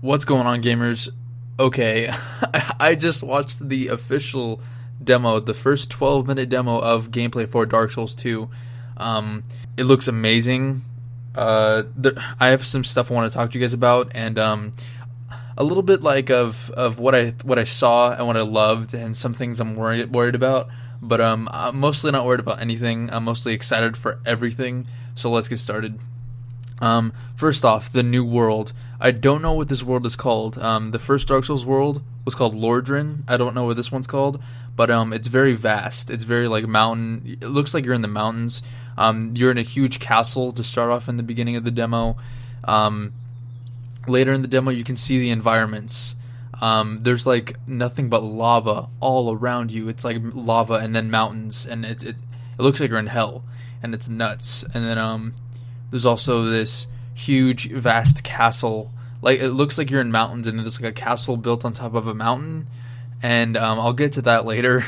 What's going on, gamers? Okay, I just watched the official demo, the first 12-minute demo of gameplay for Dark Souls 2. It looks amazing. I have some stuff I want to talk to you guys about, and a little bit like of what I saw and what I loved, and some things I'm worried about. But I'm mostly not worried about anything. I'm mostly excited for everything. So let's get started. First off, the new world. I don't know what this world is called. The first Dark Souls world was called Lordran. I don't know what this one's called, but it's very vast. It's very like mountain. It looks like you're in the mountains. You're in a huge castle to start off in the beginning of the demo. Later in the demo, you can see the environments. There's like nothing but lava all around you. It's like lava and then mountains, and it looks like you're in hell, and it's nuts. And then there's also this huge, vast castle. Like, it looks like you're in mountains, and there's like a castle built on top of a mountain. And I'll get to that later,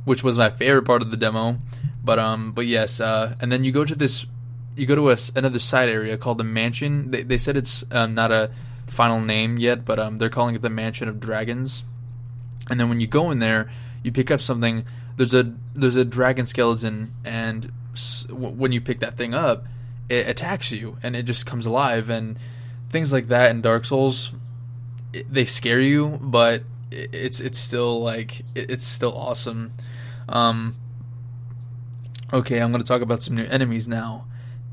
which was my favorite part of the demo. But yes, and then you go to another side area called the Mansion. They said it's not a final name yet, but they're calling it the Mansion of Dragons. And then when you go in there, you pick up something. There's a dragon skeleton, and when you pick that thing up, it attacks you, and it just comes alive, and things like that in Dark Souls, they scare you, but it's still like it's still awesome. Okay, I'm gonna talk about some new enemies now.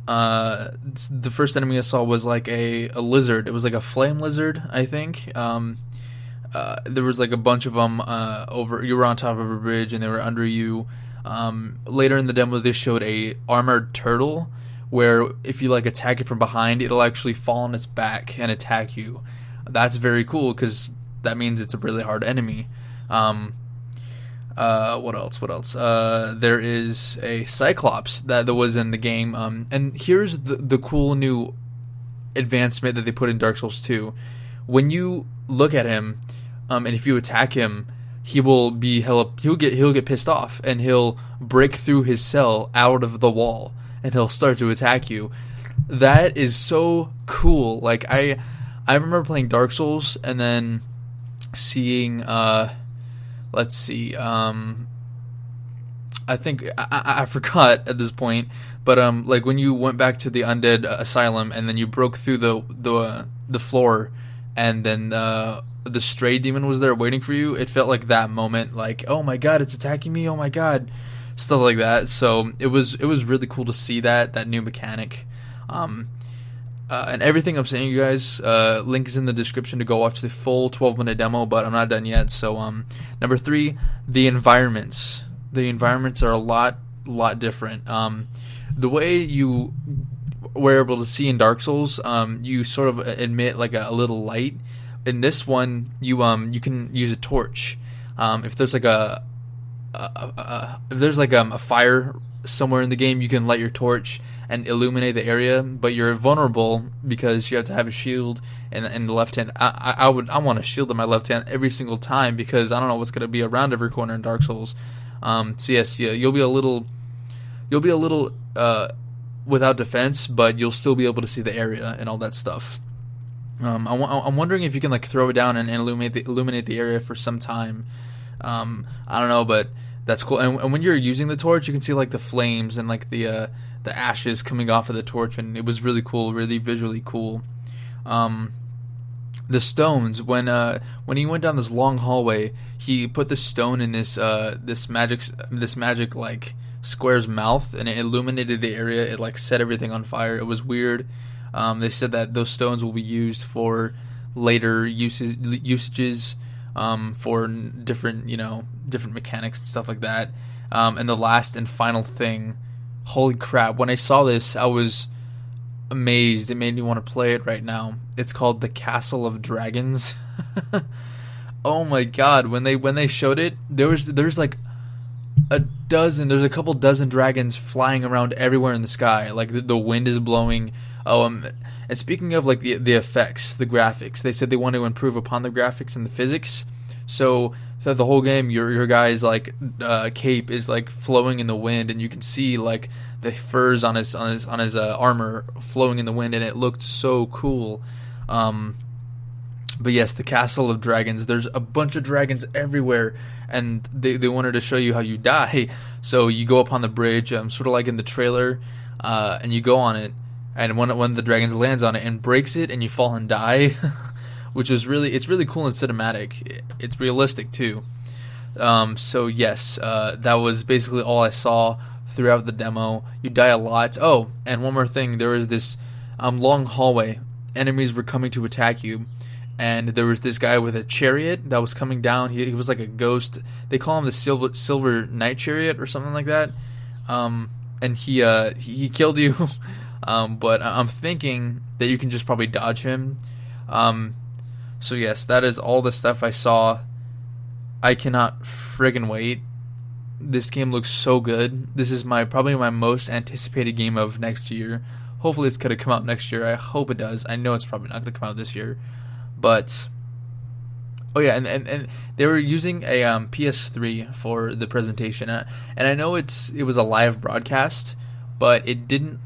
The first enemy I saw was like a lizard. It was like a flame lizard, I think. There was like a bunch of them over. You were on top of a bridge, and they were under you. Later in the demo, they showed a armored turtle, where if you like attack it from behind, it'll actually fall on its back and attack you. That's very cool, because that means it's a really hard enemy. What else? There is a Cyclops that was in the game. And here's the cool new advancement that they put in Dark Souls 2. When you look at him, and if you attack him, he'll get pissed off, and he'll break through his cell out of the wall, and he'll start to attack you. That is so cool. Like, I remember playing Dark Souls and then seeing let's see, I think I forgot at this point, but like when you went back to the undead asylum, and then you broke through the floor, and then the stray demon was there waiting for you. It felt like that moment, like, oh my god, it's attacking me, oh my god, stuff like that. So it was really cool to see that new mechanic. And everything I'm saying, you guys, link is in the description to go watch the full 12-minute demo, but I'm not done yet. So number 3, the environments. The environments are a lot different. The way you were able to see in Dark Souls, you sort of emit like a little light. In this one, you can use a torch. If there's like a fire somewhere in the game, you can light your torch and illuminate the area, but you're vulnerable because you have to have a shield in the left hand. I want a shield in my left hand every single time, because I don't know what's going to be around every corner in Dark Souls. So yes, yeah, you'll be a little without defense, but you'll still be able to see the area and all that stuff. I'm wondering if you can like throw it down and illuminate the area for some time. I don't know, but that's cool. And when you're using the torch, you can see like the flames and like the ashes coming off of the torch, and it was really cool, really visually cool. The stones, when he went down this long hallway, he put the stone in this magic like square's mouth, and it illuminated the area. It like set everything on fire. It was weird. They said that those stones will be used for later usages. For different mechanics and stuff like that. And the last and final thing, holy crap, when I saw this, I was amazed. It made me want to play it right now. It's called the Castle of Dragons. Oh my god, when they showed it, there's like there's a couple dozen dragons flying around everywhere in the sky. Like the wind is blowing. And speaking of like the effects, the graphics, they said they want to improve upon the graphics and the physics. So the whole game, your guy's like cape is like flowing in the wind, and you can see like the furs on his armor flowing in the wind, and it looked so cool. But yes, the Castle of Dragons. There's a bunch of dragons everywhere, and they wanted to show you how you die. So you go up on the bridge, sort of like in the trailer, and you go on it, and one of the dragons lands on it and breaks it, and you fall and die, which is it's really cool and cinematic. It's realistic too. So yes, that was basically all I saw throughout the demo. You die a lot. Oh, and one more thing, there was this long hallway. Enemies were coming to attack you, and there was this guy with a chariot that was coming down. He was like a ghost. They call him the Silver Knight Chariot or something like that. And he killed you. But I'm thinking that you can just probably dodge him. So yes, that is all the stuff I saw. I cannot friggin' wait. This game looks so good. This is probably my most anticipated game of next year. Hopefully it's going to come out next year. I hope it does. I know it's probably not going to come out this year. But, oh yeah, and they were using a PS3 for the presentation. And I know it was a live broadcast, but it didn't,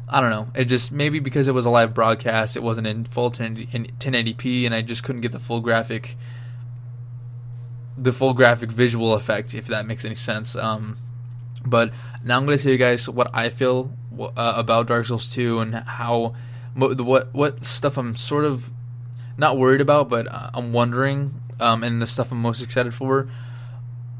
I don't know. It just, maybe because it was a live broadcast, it wasn't in full 1080p, and I just couldn't get the full graphic visual effect, if that makes any sense. But now I'm going to tell you guys what I feel about Dark Souls 2 and how what stuff I'm sort of not worried about, but I'm wondering, and the stuff I'm most excited for.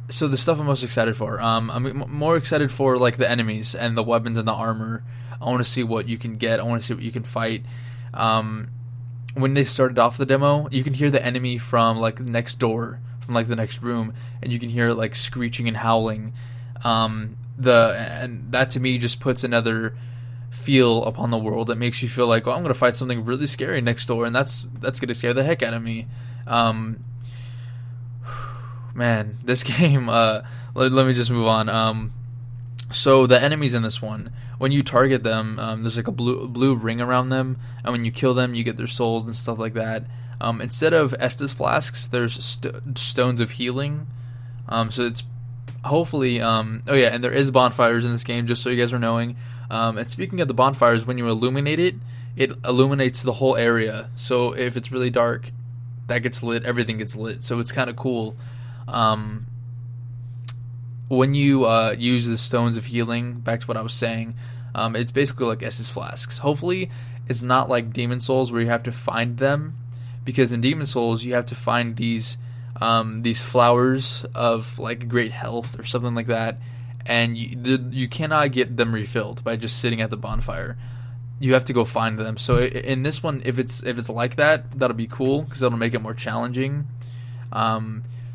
So the stuff I'm most excited for, I'm more excited for like the enemies and the weapons and the armor. I want to see what you can get. I want to see what you can fight. When they started off the demo, you can hear the enemy from like next door, from like the next room, and you can hear it like screeching and howling. And that to me just puts another feel upon the world that makes you feel like, oh, I'm gonna fight something really scary next door, and that's gonna scare the heck out of me. Man, this game. Let me just move on. So the enemies in this one, when you target them, there's like a blue ring around them, and when you kill them, you get their souls and stuff like that. Instead of Estus flasks, there's stones of healing. So it's hopefully, oh yeah, and there is bonfires in this game, just so you guys are knowing. And speaking of the bonfires, when you illuminate it, it illuminates the whole area. So if it's really dark, that gets lit, everything gets lit. So it's kind of cool. When you use the stones of healing, back to what I was saying, it's basically like Estus flasks. Hopefully, it's not like Demon Souls where you have to find them, because in Demon Souls you have to find these flowers of like great health or something like that, and you cannot get them refilled by just sitting at the bonfire. You have to go find them. So in this one, if it's like that, that'll be cool because that'll make it more challenging.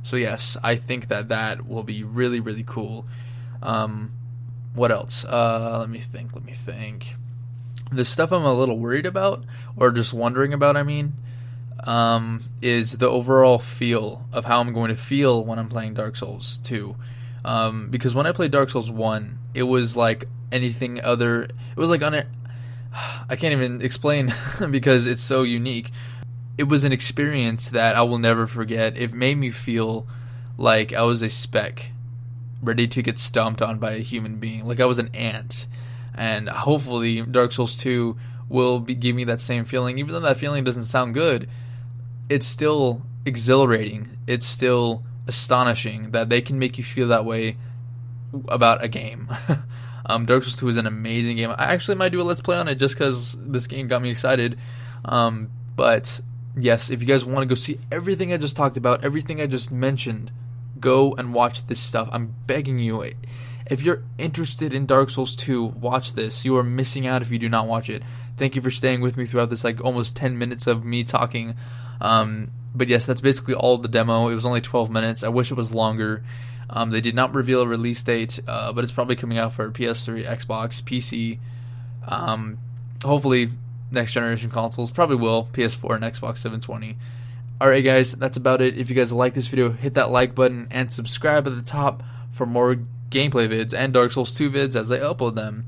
So yes, I think that will be really, really cool. What else? Let me think. The stuff I'm a little worried about, or just wondering about, I mean, is the overall feel of how I'm going to feel when I'm playing Dark Souls 2. Because when I played Dark Souls 1, it was like anything other. It was like I can't even explain because it's so unique. It was an experience that I will never forget. It made me feel like I was a speck ready to get stomped on by a human being, like I was an ant. And hopefully Dark Souls 2 will give me that same feeling. Even though that feeling doesn't sound good, it's still exhilarating. It's still astonishing that they can make you feel that way about a game. Dark Souls 2 is an amazing game. I actually might do a Let's Play on it just because this game got me excited. But yes, if you guys want to go see everything I just talked about, everything I just mentioned, go and watch this stuff. I'm begging you. If you're interested in Dark Souls 2, watch this. You are missing out if you do not watch it. Thank you for staying with me throughout this like almost 10 minutes of me talking. But yes, that's basically all of the demo. It was only 12 minutes. I wish it was longer. They did not reveal a release date, but it's probably coming out for PS3, Xbox, PC. Hopefully, next generation consoles. Probably will. PS4 and Xbox 720. Alright guys, that's about it. If you guys like this video, hit that like button and subscribe at the top for more gameplay vids and Dark Souls 2 vids as I upload them.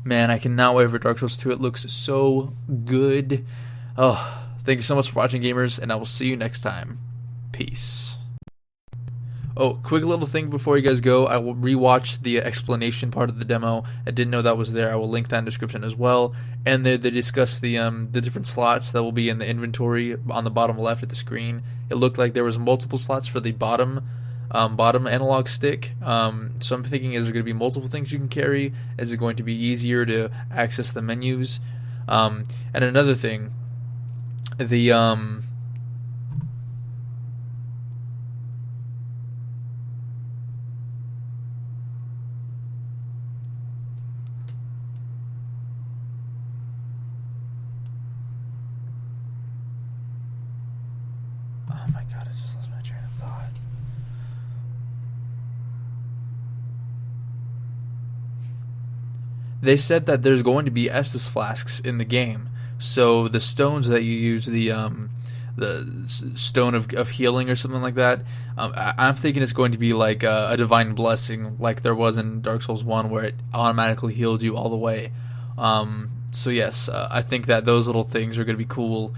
Man, I cannot wait for Dark Souls 2. It looks so good. Oh, thank you so much for watching, gamers, and I will see you next time. Peace. Oh, quick little thing before you guys go. I will rewatch the explanation part of the demo. I didn't know that was there. I will link that in the description as well. And they discuss the different slots that will be in the inventory on the bottom left of the screen. It looked like there was multiple slots for the bottom analog stick. So I'm thinking, is there going to be multiple things you can carry? Is it going to be easier to access the menus? And another thing, the oh my god, I just lost my train of thought. They said that there's going to be Estus flasks in the game. So the stones that you use, the stone of healing or something like that, I'm thinking it's going to be like a divine blessing, like there was in Dark Souls 1, where it automatically healed you all the way. So yes, I think that those little things are going to be cool.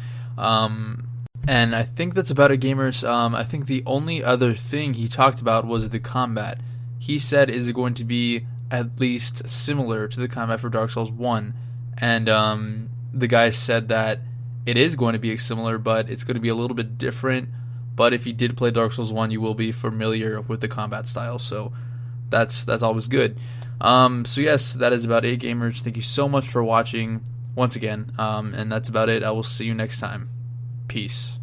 And I think that's about it, gamers. I think the only other thing he talked about was the combat. He said, is it going to be at least similar to the combat for Dark Souls 1? And the guy said that it is going to be similar, but it's going to be a little bit different. But if you did play Dark Souls 1, you will be familiar with the combat style, so that's always good. So yes, that is about it, gamers. Thank you so much for watching once again, and that's about it. I will see you next time. Peace.